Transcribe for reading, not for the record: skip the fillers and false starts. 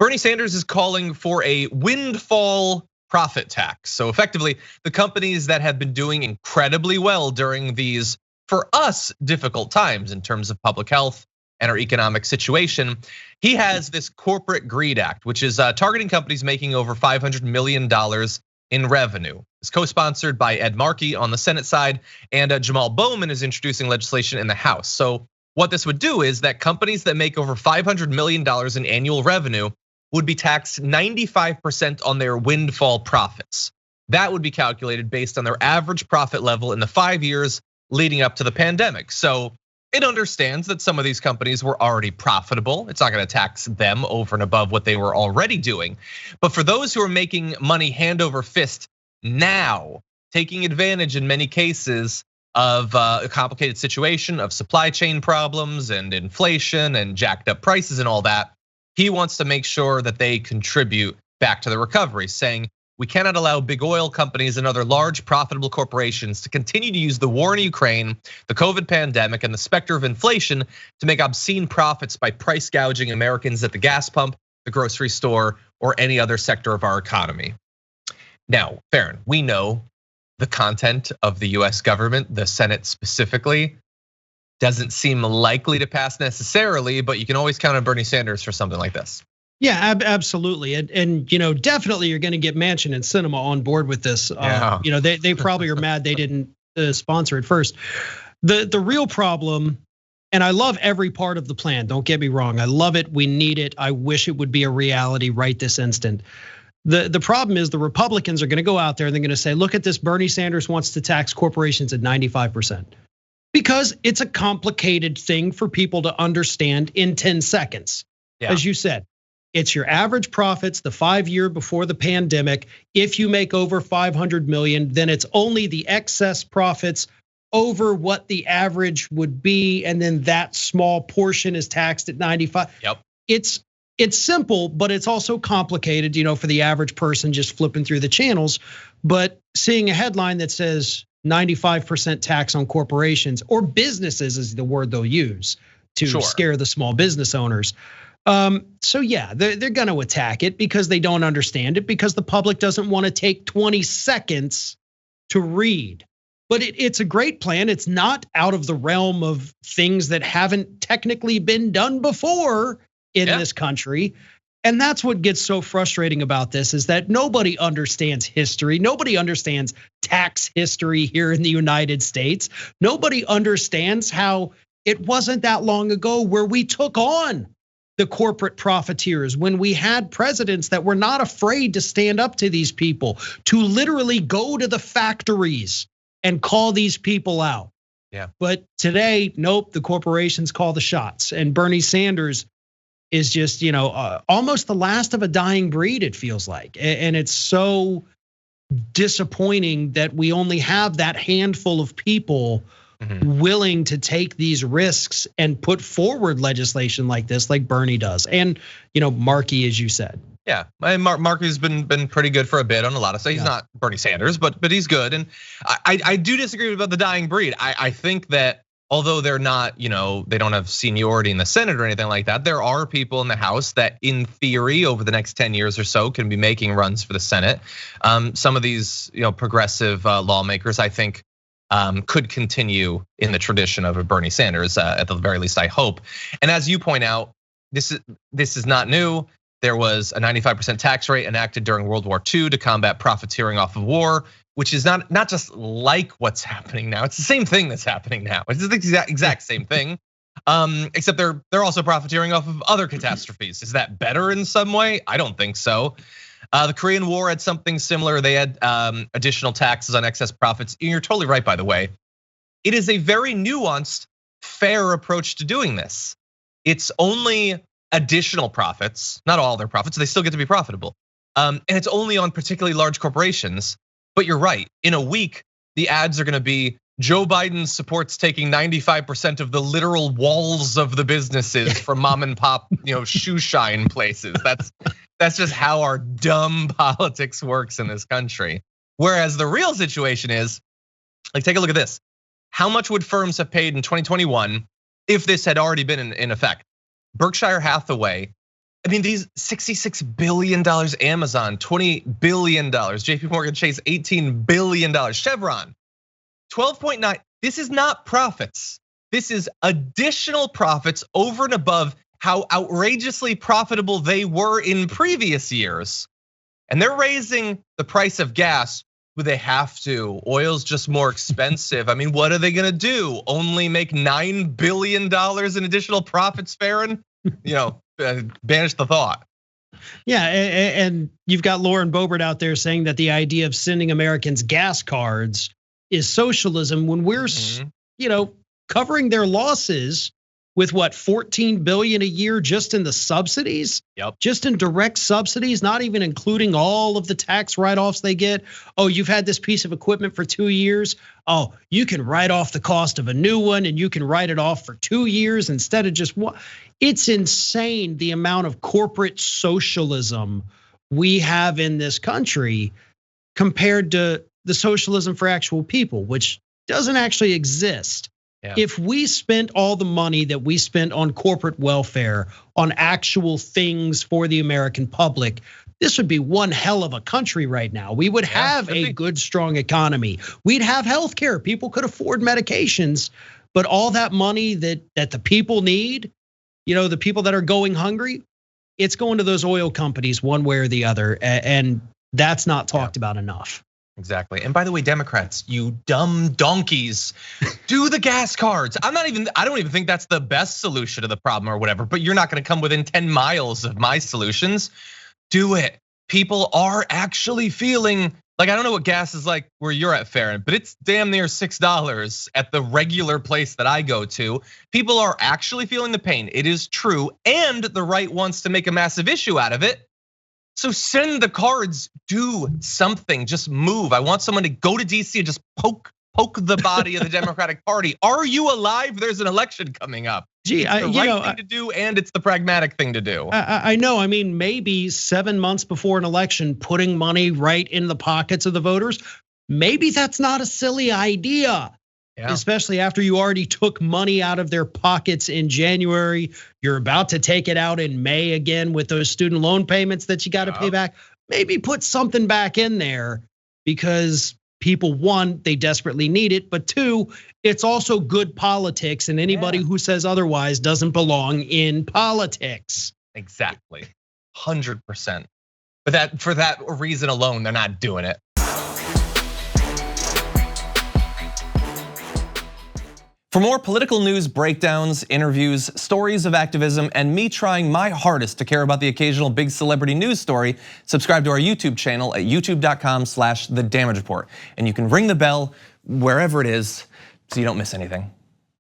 Bernie Sanders is calling for a windfall profit tax. So effectively, the companies that have been doing incredibly well during these, for us, difficult times in terms of public health and our economic situation, he has this Corporate Greed Act, which is targeting companies making over $500 million in revenue. It's co-sponsored by Ed Markey on the Senate side, and Jamal Bowman is introducing legislation in the House. So what this would do is that companies that make over $500 million in annual revenue would be taxed 95% on their windfall profits. That would be calculated based on their average profit level in the 5 years leading up to the pandemic. So it understands that some of these companies were already profitable. It's not gonna tax them over and above what they were already doing. But for those who are making money hand over fist now, taking advantage in many cases of a complicated situation of supply chain problems and inflation and jacked up prices and all that, he wants to make sure that they contribute back to the recovery, saying we cannot allow big oil companies and other large profitable corporations to continue to use the war in Ukraine, the COVID pandemic, and the specter of inflation to make obscene profits by price gouging Americans at the gas pump, the grocery store, or any other sector of our economy. Now, Farron, we know the content of the US government, the Senate specifically, doesn't seem likely to pass necessarily, but you can always count on Bernie Sanders for something like this. Yeah, absolutely, and definitely you're going to get Manchin and Sinema on board with this. Yeah. They probably are mad they didn't sponsor it first. The real problem, and I love every part of the plan. Don't get me wrong, I love it. We need it. I wish it would be a reality right this instant. The problem is the Republicans are going to go out there and they're going to say, look at this, Bernie Sanders wants to tax corporations at 95%. Because it's a complicated thing for people to understand in 10 seconds. Yeah. As you said, it's your average profits the 5 year before the pandemic. If you make over 500 million, then it's only the excess profits over what the average would be, and then that small portion is taxed at 95. Yep. It's simple, but it's also complicated, for the average person just flipping through the channels. But seeing a headline that says 95% tax on corporations or businesses is the word they'll use to scare the small business owners. So yeah, they're going to attack it because they don't understand it, because the public doesn't want to take 20 seconds to read. But it's a great plan. It's not out of the realm of things that haven't technically been done before in this country. And that's what gets so frustrating about this, is that nobody understands history. Nobody understands tax history here in the United States. Nobody understands how it wasn't that long ago where we took on the corporate profiteers, when we had presidents that were not afraid to stand up to these people, to literally go to the factories and call these people out. Yeah. But today, nope, the corporations call the shots, and Bernie Sanders is just, almost the last of a dying breed, it feels like. And it's so disappointing that we only have that handful of people willing to take these risks and put forward legislation like this, like Bernie does. And, Markey, as you said. Yeah, Markey's been pretty good for a bit on a lot of stuff. He's not Bernie Sanders, but he's good. And I do disagree about the dying breed. I think that although they're not, they don't have seniority in the Senate or anything like that, there are people in the House that in theory over the next 10 years or so can be making runs for the Senate. Some of these, progressive lawmakers, I think, could continue in the tradition of a Bernie Sanders, at the very least, I hope. And as you point out, this is not new. There was a 95% tax rate enacted during World War II to combat profiteering off of war, which is not just like what's happening now. It's the same thing that's happening now. It's the exact same thing, except they're also profiteering off of other catastrophes. Is that better in some way? I don't think so. The Korean War had something similar. They had additional taxes on excess profits. You're totally right, by the way. It is a very nuanced, fair approach to doing this. It's only additional profits, not all their profits. They still get to be profitable, and it's only on particularly large corporations. But you're right. In a week, the ads are going to be Joe Biden supports taking 95% of the literal walls of the businesses from mom and pop, shoe shine places. That's just how our dumb politics works in this country. Whereas the real situation is, like, take a look at this. How much would firms have paid in 2021 if this had already been in effect? Berkshire Hathaway I mean, these $66 billion, Amazon, $20 billion, JP Morgan Chase, $18 billion, Chevron, 12.9. This is not profits. This is additional profits over and above how outrageously profitable they were in previous years. And they're raising the price of gas. Would they have to? Oil's just more expensive. I mean, what are they gonna do? Only make $9 billion in additional profits, Farron? Banish the thought. Yeah, and you've got Lauren Boebert out there saying that the idea of sending Americans gas cards is socialism when we're, covering their losses with what, 14 billion a year just in the subsidies? Yep. Just in direct subsidies, not even including all of the tax write-offs they get. Oh, you've had this piece of equipment for 2 years. Oh, you can write off the cost of a new one and you can write it off for 2 years instead of just one. It's insane the amount of corporate socialism we have in this country compared to the socialism for actual people, which doesn't actually exist. Yeah. If we spent all the money that we spent on corporate welfare, on actual things for the American public, this would be one hell of a country right now. We would have a good, strong economy. We'd have healthcare. People could afford medications, but all that money that the people need, the people that are going hungry, it's going to those oil companies one way or the other, and that's not talked about enough. Exactly. And by the way, Democrats, you dumb donkeys, do the gas cards. I don't even think that's the best solution to the problem or whatever, but you're not gonna come within 10 miles of my solutions. Do it. People are actually feeling, like, I don't know what gas is like where you're at, Farron, but it's damn near $6 at the regular place that I go to. People are actually feeling the pain. It is true, and the right wants to make a massive issue out of it. So send the cards, do something, just move. I want someone to go to DC and just poke the body of the Democratic Party. Are you alive? There's an election coming up. Gee, it's the right thing to do, and it's the pragmatic thing to do. I know. I mean, maybe 7 months before an election, putting money right in the pockets of the voters, maybe that's not a silly idea. Yeah. Especially after you already took money out of their pockets in January. You're about to take it out in May again with those student loan payments that you got to pay back. Maybe put something back in there because people, one, they desperately need it, but two, it's also good politics, and anybody who says otherwise doesn't belong in politics. Exactly, 100%. But for that reason alone, they're not doing it. For more political news, breakdowns, interviews, stories of activism, and me trying my hardest to care about the occasional big celebrity news story, subscribe to our YouTube channel at youtube.com/The Damage Report. And you can ring the bell wherever it is so you don't miss anything.